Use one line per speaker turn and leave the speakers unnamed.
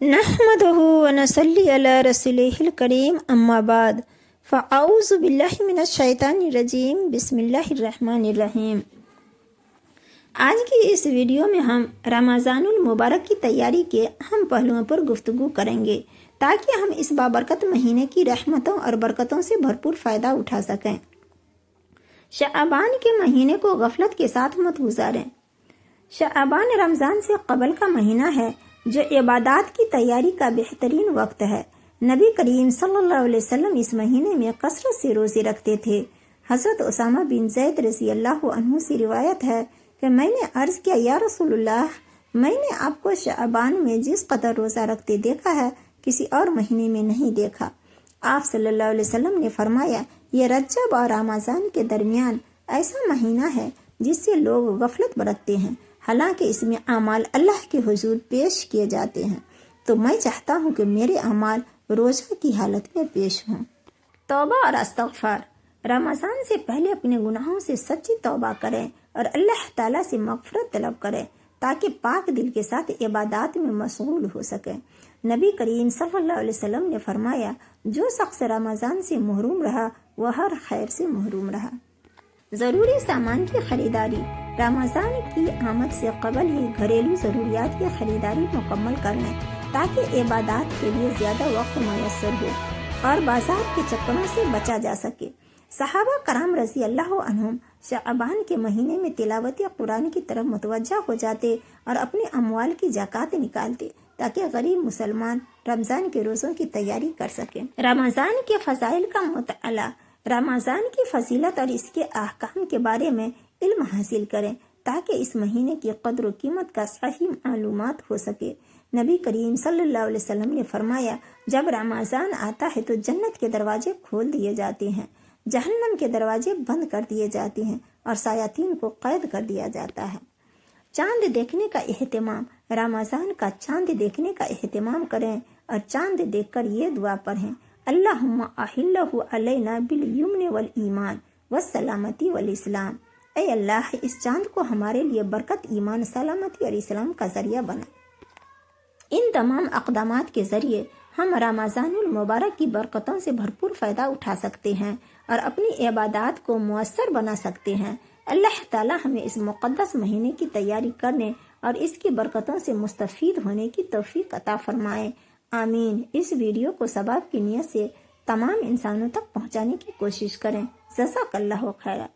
نحمده ونصلي على رسوله الكريم اما بعد فاعوذ باللہ من الشیطان الرجیم بسم اللہ الرحمن الرحیم۔ آج کی اس ویڈیو میں ہم رمضان المبارک کی تیاری کے اہم پہلوؤں پر گفتگو کریں گے تاکہ ہم اس بابرکت مہینے کی رحمتوں اور برکتوں سے بھرپور فائدہ اٹھا سکیں۔ شعبان کے مہینے کو غفلت کے ساتھ مت گزاریں۔ شعبان رمضان سے قبل کا مہینہ ہے جو عبادات کی تیاری کا بہترین وقت ہے۔ نبی کریم صلی اللہ علیہ وسلم اس مہینے میں کثرت سے روزے رکھتے تھے۔ حضرت اسامہ بن زید رضی اللہ عنہ سے روایت ہے کہ میں نے عرض کیا، یا رسول اللہ، میں نے آپ کو شعبان میں جس قدر روزہ رکھتے دیکھا ہے کسی اور مہینے میں نہیں دیکھا۔ آپ صلی اللہ علیہ وسلم نے فرمایا، یہ رجب اور رمضان کے درمیان ایسا مہینہ ہے جس سے لوگ غفلت برتتے ہیں، حالانکہ اس میں اعمال اللہ کے حضور پیش کیے جاتے ہیں، تو میں چاہتا ہوں کہ میرے اعمال روزہ کی حالت میں پیش ہوں۔ توبہ اور استغفار۔ رمضان سے پہلے اپنے گناہوں سے سچی توبہ کریں اور اللہ تعالیٰ سے مغفرت طلب کریں تاکہ پاک دل کے ساتھ عبادات میں مشغول ہو سکیں۔ نبی کریم صلی اللہ علیہ وسلم نے فرمایا، جو شخص رمضان سے محروم رہا وہ ہر خیر سے محروم رہا۔ ضروری سامان کی خریداری۔ رمضان کی آمد سے قبل ہی گھریلو ضروریات کی خریداری مکمل کر لیں تاکہ عبادات کے لیے زیادہ وقت میسر ہو اور بازار کے چکروں سے بچا جا سکے۔ صحابہ کرام رضی اللہ عنہم شعبان کے مہینے میں تلاوت قرآن کی طرف متوجہ ہو جاتے اور اپنے اموال کی زکوٰۃ نکالتے تاکہ غریب مسلمان رمضان کے روزوں کی تیاری کر سکیں۔ رمضان کے فضائل کا مطالعہ۔ رمضان کی فضیلت اور اس کے احکام کے بارے میں علم حاصل کریں تاکہ اس مہینے کی قدر و قیمت کا صحیح معلومات ہو سکے۔ نبی کریم صلی اللہ علیہ وسلم نے فرمایا، جب رمضان آتا ہے تو جنت کے دروازے کھول دیے جاتے ہیں، جہنم کے دروازے بند کر دیے جاتے ہیں اور شیاطین کو قید کر دیا جاتا ہے۔ چاند دیکھنے کا اہتمام۔ رمضان کا چاند دیکھنے کا اہتمام کریں اور چاند دیکھ کر یہ دعا پڑھیں، اللہم احلہ علینا بالیمن والایمان والسلامتی والاسلام۔ اے اللہ، اس چاند کو ہمارے لیے برکت، ایمان، سلامتی اور اسلام کا ذریعہ بنا۔ ان تمام اقدامات کے ذریعے ہم رمضان المبارک کی برکتوں سے بھرپور فائدہ اٹھا سکتے ہیں اور اپنی عبادات کو مؤثر بنا سکتے ہیں۔ اللہ تعالی ہمیں اس مقدس مہینے کی تیاری کرنے اور اس کی برکتوں سے مستفید ہونے کی توفیق عطا فرمائے، آمین۔ اس ویڈیو کو ثواب کی نیت سے تمام انسانوں تک پہنچانے کی کوشش کریں۔ جزاک اللہ خیرا۔